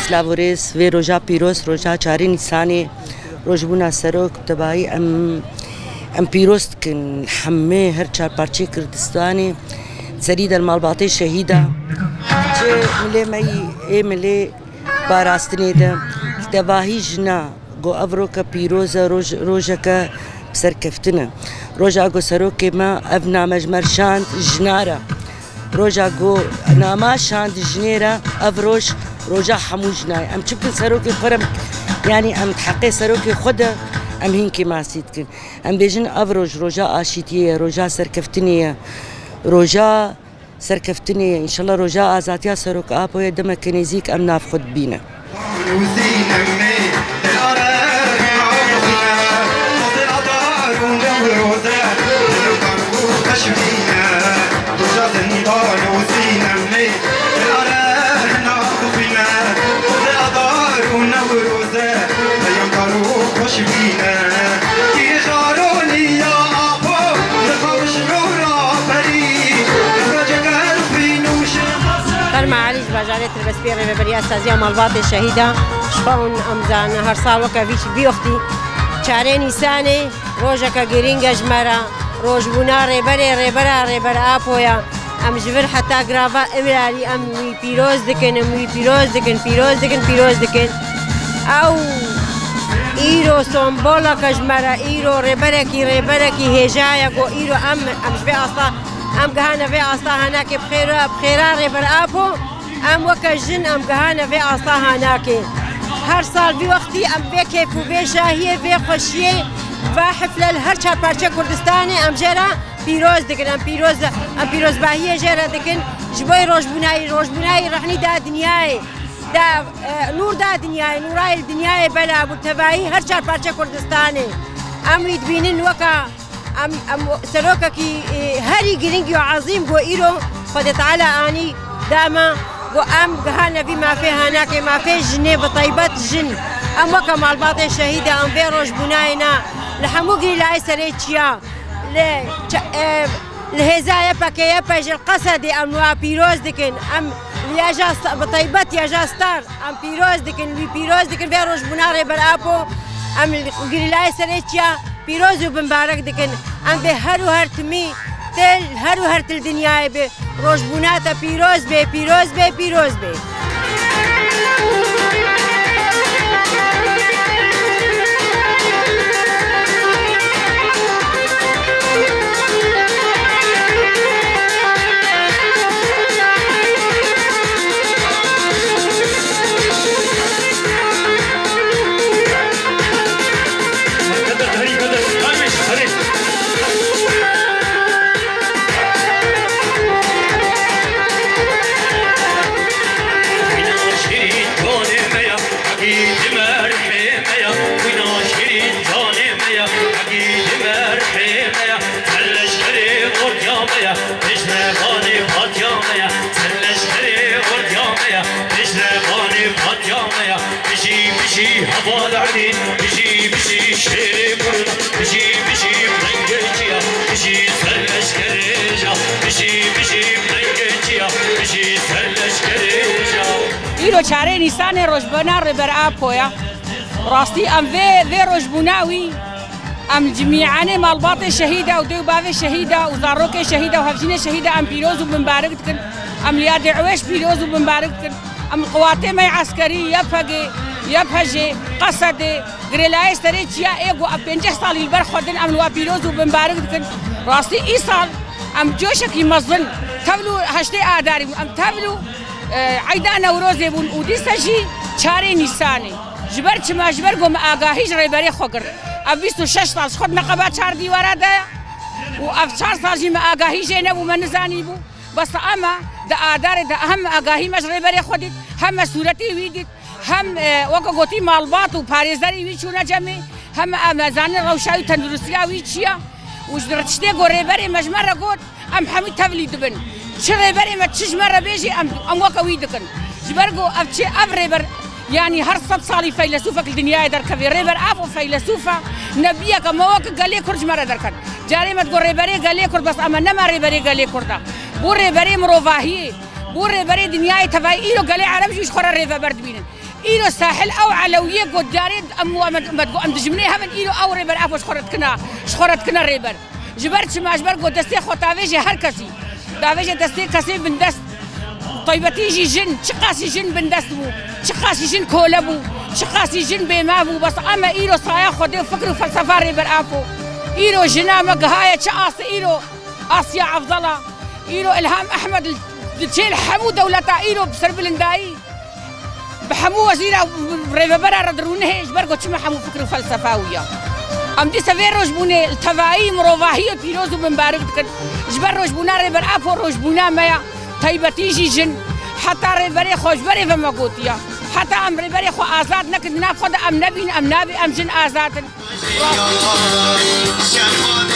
سلاوریس و روژا پیروز روژا 4 نیسانی روژبونا سروک تبایی ام پیروز کن همه هر 4 پارچه کردستانی سرید المالباطی شهیده چه ملی ملی باراستنی ده تباهی جنا گو افروکا پیروز روژا که سرکفتنه روژا گو سروک ما افنا مجمر شاند جناره روژا گو ناما شاند جنیره افروش روژا حمو جنای ام چبکن سروکی خورم يعني ام تحقق سروكي خدا ام هنكي ما سيدكن ام بيجن افروج روجا اشيتيه روجا سركفتنيه روجا سركفتنيه ان شاء الله روجا ازاتيا سروك ابو يدما كنيزيك ام نافخد بينا معالج باجارت البسبيري ببريا استازيا مالباطي الشهيده شفاون امزان هر سال وكا فيش بيختي 4 نيساني روجا جيرينجا جمرا روج بونا ريبرا ابويا ام جبر حتى غرافا امراري ام وي بيروز دكن او ايرو سومبولا كجمرا ايرو ريبركي هجايا جو ايرو ام جبي اصلا ام جهانا في اصلا هناك بخيرا ريبر ابو ام وكجن ام جهانا في اصلا هناك هر سال في وقتي ام بكيف وبشاهيه في خوشيه وحفله الهر 4 پارچه كردستاني ام جرا پیروز دکن ام پیروز باهیه جرا دکن جبوی روشبونایی رحنی دا دنیای دا نور دا دنیای نورای دنیای بلا بتبایی هر 4 پارچه کردستانه ام وید بینن وکا ام سروکا کی هری گرینگی و عظیم گو ایرو خود تعالی آنی داما گو ام گهانا بی ما فی هناک ما فی جنه بطیبت جن ام وکا مالباطی شهیده ام فی روشبوناینا لحمو گری لای سری چیا الهزايا باكيا باج القصدي ام نوا بيروز دكن ام لياجا بطيبات ياجا ستار ام بيروز دكن بيروج بناري بالابو ام غريلاي سريتشا بيروز وبمبارك دكن ام بهرو هرتمي تل هرو هرت الدنيا بي روج بناتا بيروز بي بشي شيري برد بشي بلنجيا بشي سلش كريجا بشي بلنجيا بشي سلش كريجا ایرو 4 نیسان روشبونا ربر آبویا راستی ام في روشبوناوی ام جميعانه مالباطي شهيده ودو باوي شهيده وزاروكي شهيده وهفجينه شهيده ام بيروز وبنبارك دكن ام لياد عويش بيروز وبنبارك دكن ام القوات ما عسكري يفهجي قصدي غريلاي ستريتشيا ايغو ام 50 سال البر خدن ام لوا بيروز وبنبارك دكن راسي ايصال ام جوشك يمزن تبلو هشتي اداري ام تبلو عيدا نوروزي بون وديسجي 4 نيساني جبر چما جبر گم آگاهی جری بری خوگر اب 26 سال خود نقابه 4 دیواره ده و اب 4 سال جیم آگاهی جنه و من زانی بو بس اما ده آدار ده هم آگاهی مجری بری خودید هم صورتی ویدید هم وقت گوتی مالبات و پاریزری وی چونه جمعی هم امازان روشای تندرستی وی چیا و جرتشته گوری بری مجمر گوت ام حمی تولید بن چری بری ما چش مره بیجی ام وقت ویدکن جبرگو اب چه ابری بر يعني هر 100 صالي فيلسوفك الدنيا درك في ريبر افو فيلسوفه نبيك موك قال لي كرج مره درك جاري ما تقول ريبري قال لي كرد بس اما نما ريبري قال لي كردا بو ريبري مروفاهي بو ريبري دنيا تفايلو قال لي عرب جوش خور ريبر برد بين إيرو ساحل أو علوية قد جاريد أم دجمنيها من إيرو أو ريبر أفو شخورت كنا ريبر جبرت ما جبر قد دستي خطاويجي هر كسي داويجي دستي كسي بن دست طيبتيجي جن شقاسي جن بن دستو شقاسي جن كولبو شقاسي جن بمابو بس أما إيرو صايا خدي فكر فلسفة ريبر أفو إيرو جنا مقهاية شقاس إيرو آسيا عفضلة إيرو إلهام أحمد تشيل حمو دولتا إيرو بسرب الندائي بحمو وزيرة ريبرا ردرونه جبرقو تشمع حمو فكر فلسفاوية أم دي سفير روجبوني التفاعي مروفاهية بيروزو من بارك جبر روجبونا ريبر أفو روجبونا مايا طيبتيجي جن حتى ريبري خوش بري فما قوتيا حتى أم ريبري خو آزاد نكد نافخد أم نبين أم نابي أم جن آزاد شرمان